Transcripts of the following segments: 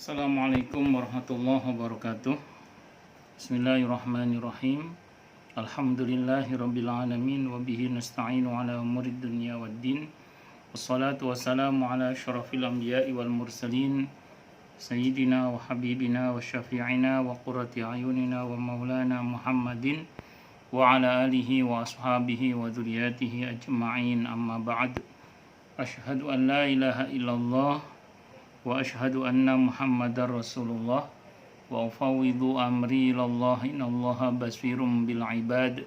Assalamualaikum warahmatullahi wabarakatuh. Bismillahirrahmanirrahim. Alhamdulillahirabbil alamin wa bihi nasta'inu ala umurid dunya waddin. Wassalatu wassalamu ala asyrafil anbiya'i wal mursalin sayyidina wa habibina wa syafi'ina wa qurrati ayunina wa maulana Muhammadin wa ala alihi wa ashabihi wa dzurriyyatihi ajma'in, amma ba'd. Asyhadu an la ilaha illallah wa asyhadu anna Muhammadar Rasulullah wa ufawwidu amri ilallah innallaha basirum bil ibad.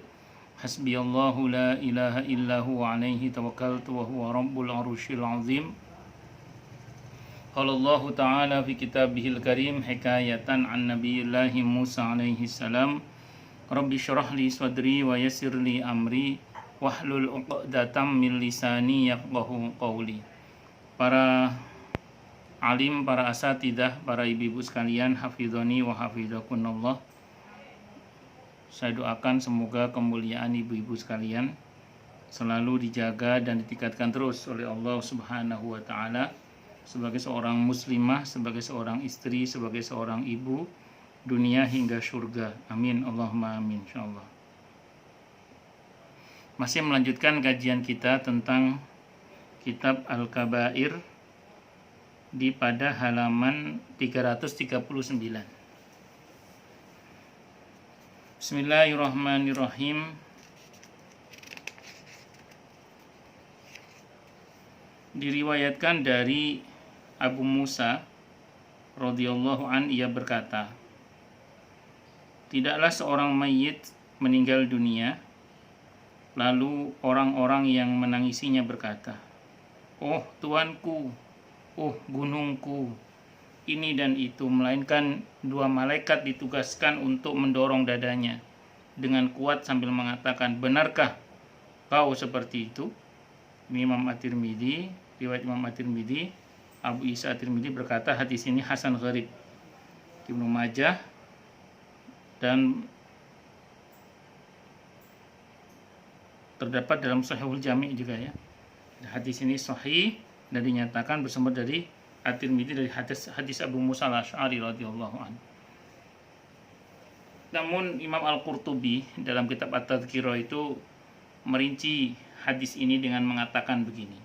Hasbiyallahu la ilaha illahu wa alaihi tawakkaltu wa huwa rabbul arsyil azim. Qala Allah ta'ala fi kitabihil karim hikayatan an nabiyillahi Musa alaihi salam, Rabbi syrah li sadri wa yassir li amri wahlul 'uqdatam min lisani yafqahu qawli. Para alim, para asatidah, para ibu-ibu sekalian, hafidhoni wa hafidhakunallah. Saya doakan semoga kemuliaan ibu-ibu sekalian selalu dijaga dan ditingkatkan terus oleh Allah Subhanahu wa taala sebagai seorang muslimah, sebagai seorang istri, sebagai seorang ibu, dunia hingga surga. Amin Allahumma amin insyaallah. Masih melanjutkan kajian kita tentang kitab Al-Kabair di pada halaman 339. Bismillahirrahmanirrahim. Diriwayatkan dari Abu Musa radhiyallahu an, ia berkata, tidaklah seorang mayit meninggal dunia lalu orang-orang yang menangisinya berkata, "Oh Tuanku, oh gunungku," ini dan itu, melainkan dua malaikat ditugaskan untuk mendorong dadanya dengan kuat sambil mengatakan, "Benarkah kau seperti itu?" Ini Imam At-Tirmidzi, riwayat Imam At-Tirmidzi. Abu Isa At-Tirmidzi berkata hadis ini hasan gharib. Ibnu Majah dan terdapat dalam Sahihul Jami' juga ya. Hadis ini sahih dan dinyatakan bersumber dari At-Tirmidzi dari hadis Abu Musa Al-Asy'ari radhiyallahu anhu. Namun Imam Al-Qurtubi dalam kitab At-Tadhkirah itu merinci hadis ini dengan mengatakan begini.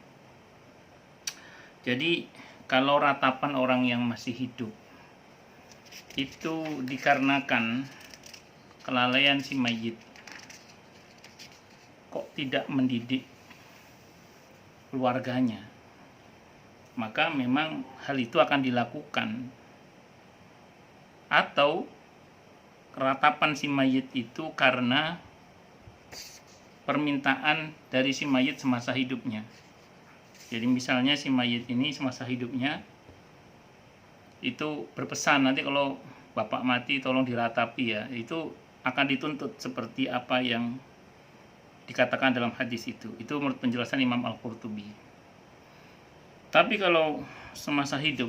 Jadi kalau ratapan orang yang masih hidup itu dikarenakan kelalaian si mayit, kok tidak mendidik keluarganya, maka memang hal itu akan dilakukan. Atau ratapan si mayit itu karena permintaan dari si mayit semasa hidupnya. Jadi misalnya si mayit ini semasa hidupnya itu berpesan, nanti kalau bapak mati tolong diratapi ya, itu akan dituntut seperti apa yang dikatakan dalam hadis itu. Itu menurut penjelasan Imam Al-Qurtubi. Tapi kalau semasa hidup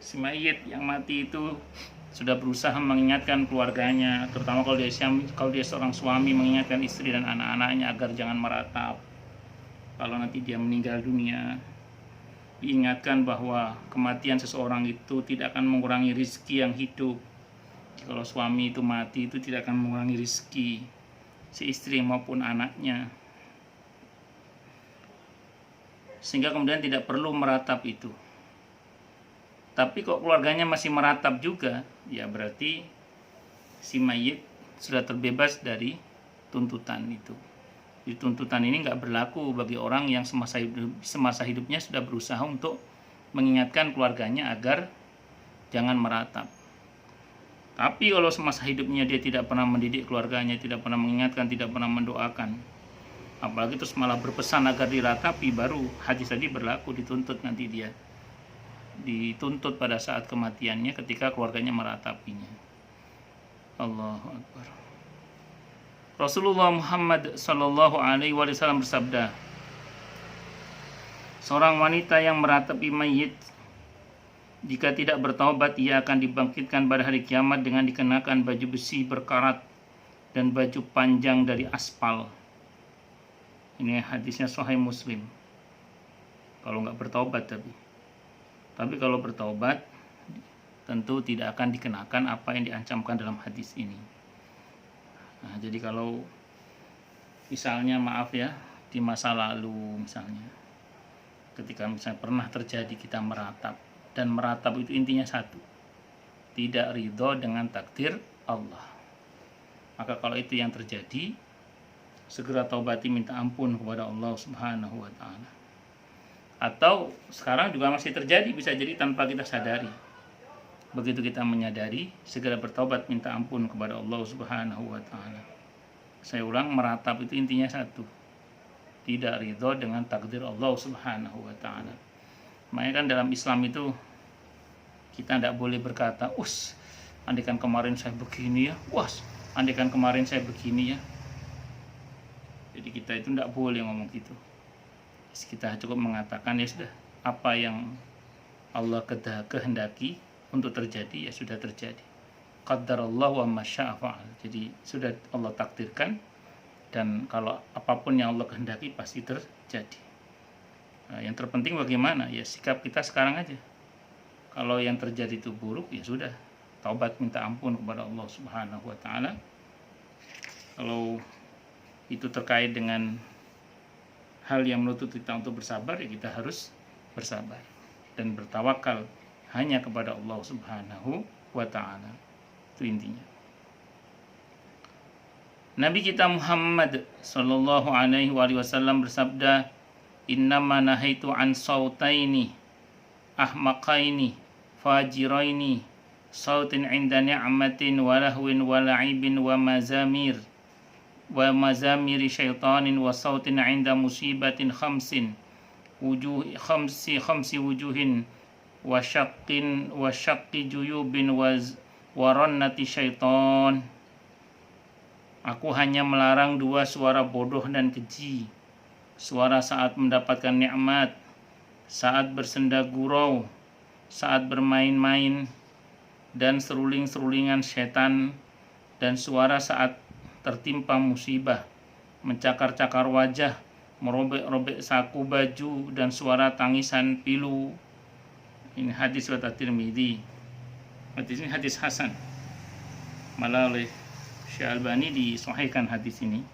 si mayit yang mati itu sudah berusaha mengingatkan keluarganya, terutama kalau dia seorang suami, mengingatkan istri dan anak-anaknya agar jangan meratap. Kalau nanti dia meninggal dunia, diingatkan bahwa kematian seseorang itu tidak akan mengurangi rizki yang hidup. Kalau suami itu mati, itu tidak akan mengurangi rizki si istri maupun anaknya, sehingga kemudian tidak perlu meratap itu. Tapi kok keluarganya masih meratap juga, ya berarti si mayit sudah terbebas dari tuntutan itu. Di tuntutan ini nggak berlaku bagi orang yang semasa hidupnya sudah berusaha untuk mengingatkan keluarganya agar jangan meratap. Tapi kalau semasa hidupnya dia tidak pernah mendidik keluarganya, tidak pernah mengingatkan, tidak pernah mendoakan, apalagi terus malah berpesan agar diratapi, baru hadis tadi berlaku, dituntut nanti dia. Dituntut pada saat kematiannya ketika keluarganya meratapinya. Allahu Akbar. Rasulullah Muhammad sallallahu alaihi wasallam bersabda, seorang wanita yang meratapi mayit, jika tidak bertaubat, ia akan dibangkitkan pada hari kiamat dengan dikenakan baju besi berkarat dan baju panjang dari aspal. Ini hadisnya Sahih Muslim. Kalau nggak bertaubat tapi kalau bertaubat, tentu tidak akan dikenakan apa yang diancamkan dalam hadis ini. Nah, jadi kalau misalnya maaf ya, di masa lalu misalnya, ketika misalnya pernah terjadi kita meratap, dan meratap itu intinya satu, tidak ridho dengan takdir Allah. Maka kalau itu yang terjadi, segera taubati, minta ampun kepada Allah Subhanahu wa ta'ala. Atau sekarang juga masih terjadi, bisa jadi tanpa kita sadari. Begitu kita menyadari, segera bertaubat, minta ampun kepada Allah Subhanahu wa ta'ala. Saya ulang, meratap itu intinya satu, tidak ridho dengan takdir Allah Subhanahu wa ta'ala. Makanya kan dalam Islam itu kita tidak boleh berkata, andaikan kemarin saya begini ya, andaikan kemarin saya begini ya. Jadi kita itu tidak boleh ngomong gitu. Kita cukup mengatakan ya sudah, apa yang Allah kehendaki untuk terjadi ya sudah terjadi. Qaddarallahu wa ma syaa fa'al. Jadi sudah Allah takdirkan, dan kalau apapun yang Allah kehendaki pasti terjadi. Nah, yang terpenting bagaimana? Ya sikap kita sekarang aja. Kalau yang terjadi itu buruk, ya sudah, taubat, minta ampun kepada Allah Subhanahu wa ta'ala. Kalau itu terkait dengan hal yang menuntut kita untuk bersabar, ya kita harus bersabar dan bertawakal hanya kepada Allah Subhanahu wa ta'ala. Itu intinya. Nabi kita Muhammad sallallahu alaihi wasallam bersabda, "Innama nahaitu an sautaini ahmaqaini fajiraini, sautin 'inda ni'matin wa lahwin wa la'ibin wa mazamiri syaitanin wa sautin 'inda musibatin khamsi wujuhin wa syaqqi juyubin wa rannati syaitan." Aku hanya melarang dua suara bodoh dan keji, suara saat mendapatkan nikmat, saat bersenda gurau, saat bermain-main, dan seruling-serulingan setan, dan suara saat tertimpa musibah, mencakar-cakar wajah, merobek-robek saku baju, dan suara tangisan pilu. Ini hadis riwayat At-Tirmidzi. Hadis ini hadis hasan. Malah oleh Syekh Albani disahihkan hadis ini.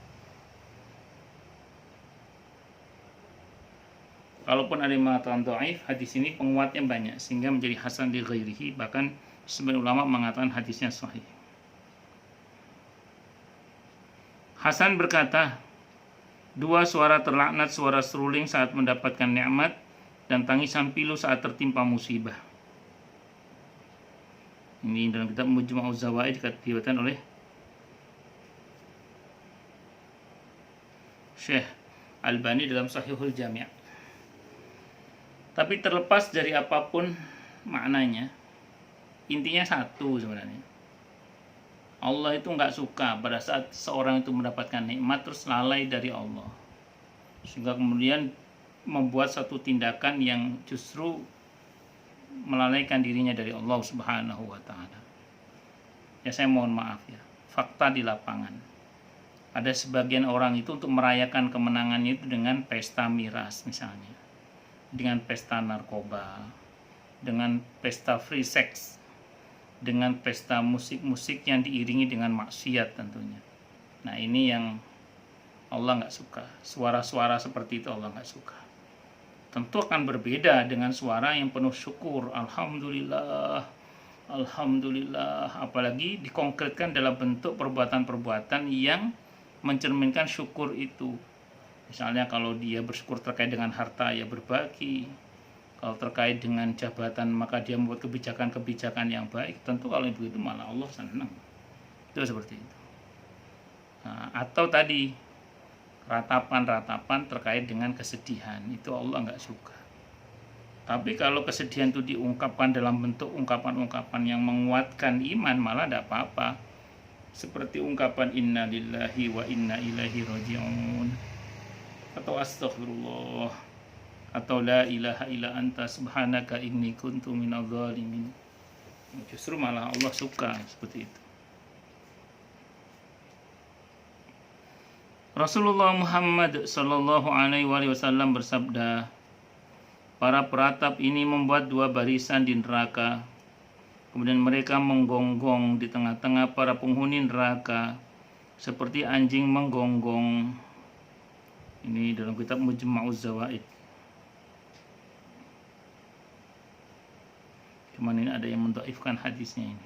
Kalaupun ada yang mengatakan dhaif, hadis ini penguatnya banyak sehingga menjadi hasan li ghairihi, bahkan sebagian ulama mengatakan hadisnya sahih. Hasan berkata, dua suara terlaknat, suara seruling saat mendapatkan nikmat dan tangisan pilu saat tertimpa musibah. Ini dalam kitab Mujma'uz Zawaid dikatakan oleh Syekh Albani dalam Sahihul Jami'. Tapi terlepas dari apapun maknanya, intinya satu sebenarnya. Allah itu nggak suka pada saat seorang itu mendapatkan nikmat terus lalai dari Allah, sehingga kemudian membuat satu tindakan yang justru melalaikan dirinya dari Allah Subhanahu wa ta'ala. Ya saya mohon maaf ya, fakta di lapangan, ada sebagian orang itu untuk merayakan kemenangannya itu dengan pesta miras misalnya, dengan pesta narkoba, dengan pesta free sex, dengan pesta musik-musik yang diiringi dengan maksiat tentunya. Nah ini yang Allah nggak suka. Suara-suara seperti itu Allah nggak suka. Tentu akan berbeda dengan suara yang penuh syukur, Alhamdulillah, Alhamdulillah, apalagi dikonkretkan dalam bentuk perbuatan-perbuatan yang mencerminkan syukur itu. Misalnya kalau dia bersyukur terkait dengan harta, ya berbagi. Kalau terkait dengan jabatan, maka dia membuat kebijakan-kebijakan yang baik. Tentu kalau begitu malah Allah senang. Itu seperti itu. Nah, atau tadi ratapan-ratapan terkait dengan kesedihan, itu Allah nggak suka. Tapi kalau kesedihan itu diungkapkan dalam bentuk ungkapan-ungkapan yang menguatkan iman, malah tidak apa-apa. Seperti ungkapan inna lillahi wa inna ilaihi raji'un, atau astaghfirullah, atau la ilaha illa anta subhanaka inni kuntu minadh dhalimin. Justru malah Allah suka seperti itu. Rasulullah Muhammad sallallahu alaihi wasallam bersabda, para peratap ini membuat dua barisan di neraka. Kemudian mereka menggonggong di tengah-tengah para penghuni neraka seperti anjing menggonggong. Ini dalam kitab Mujma'uz Zawaid. Cuman ini ada yang mendhaifkan hadisnya ini.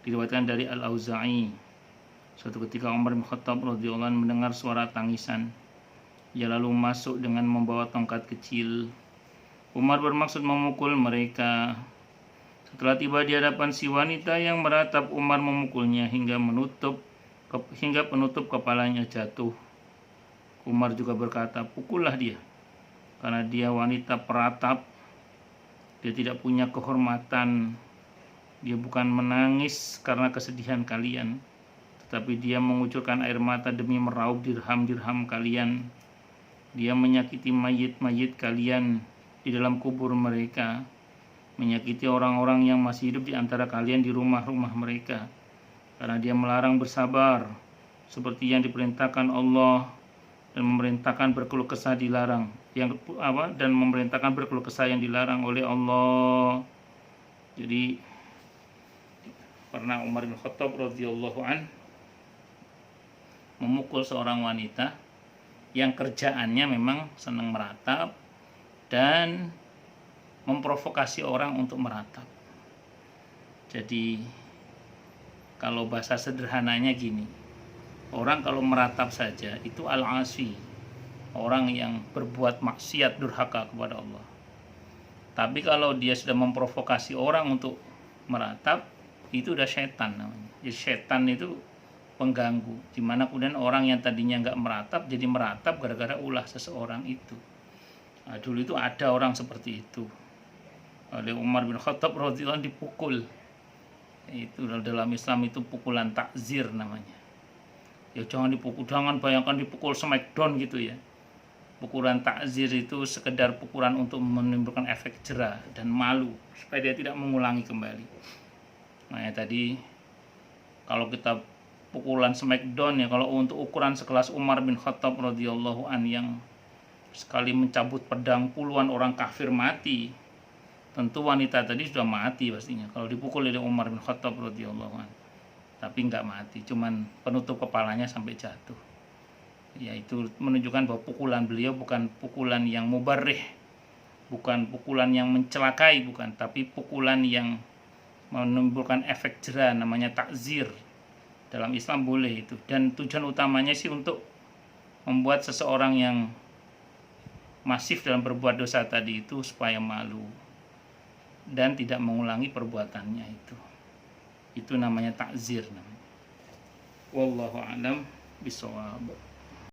Diriwayatkan dari Al-Auza'i. Suatu ketika Umar bin Khattab radhiyallahu anhu mendengar suara tangisan. Ia lalu masuk dengan membawa tongkat kecil. Umar bermaksud memukul mereka. Setelah tiba di hadapan si wanita yang meratap, Umar memukulnya hingga penutup kepalanya jatuh. Umar juga berkata, pukullah dia, karena dia wanita peratap. Dia tidak punya kehormatan. Dia bukan menangis karena kesedihan kalian, tetapi dia mengucurkan air mata demi meraup dirham-dirham kalian. Dia menyakiti mayit-mayit kalian di dalam kubur mereka, menyakiti orang-orang yang masih hidup di antara kalian di rumah-rumah mereka, karena dia melarang bersabar seperti yang diperintahkan Allah dan memerintahkan berkeluh kesah dilarang dan memerintahkan berkeluh kesah yang dilarang oleh Allah. Jadi pernah Umar bin Khattab radhiyallahu an memukul seorang wanita yang kerjaannya memang senang meratap dan memprovokasi orang untuk meratap. Jadi kalau bahasa sederhananya gini, orang kalau meratap saja itu al-asi, orang yang berbuat maksiat durhaka kepada Allah. Tapi kalau dia sudah memprovokasi orang untuk meratap, itu udah setan namanya. Jadi setan itu pengganggu, dimana kemudian orang yang tadinya nggak meratap jadi meratap gara-gara ulah seseorang itu. Nah, dulu itu ada orang seperti itu. Oleh Umar bin Khattab radhiyallahu anhu dipukul. Itu dalam Islam itu pukulan takzir namanya. Ya jangan dipukul, jangan bayangkan dipukul smackdown gitu ya. Pukulan takzir itu sekedar pukulan untuk menimbulkan efek jera dan malu supaya dia tidak mengulangi kembali. Nah ya tadi kalau kita pukulan smackdown ya, kalau untuk ukuran sekelas Umar bin Khattab radhiyallahu an yang sekali mencabut pedang puluhan orang kafir mati, tentu wanita tadi sudah mati pastinya kalau dipukul oleh Umar bin Khattab radhiyallahu an. Tapi nggak mati, cuman penutup kepalanya sampai jatuh. Ya itu menunjukkan bahwa pukulan beliau bukan pukulan yang mubarrih, bukan pukulan yang mencelakai, bukan, tapi pukulan yang menimbulkan efek jera, namanya takzir. Dalam Islam boleh itu, dan tujuan utamanya sih untuk membuat seseorang yang masif dalam berbuat dosa tadi itu supaya malu dan tidak mengulangi perbuatannya itu. Itu namanya takzir namanya. Wallahu a'lam bishawab.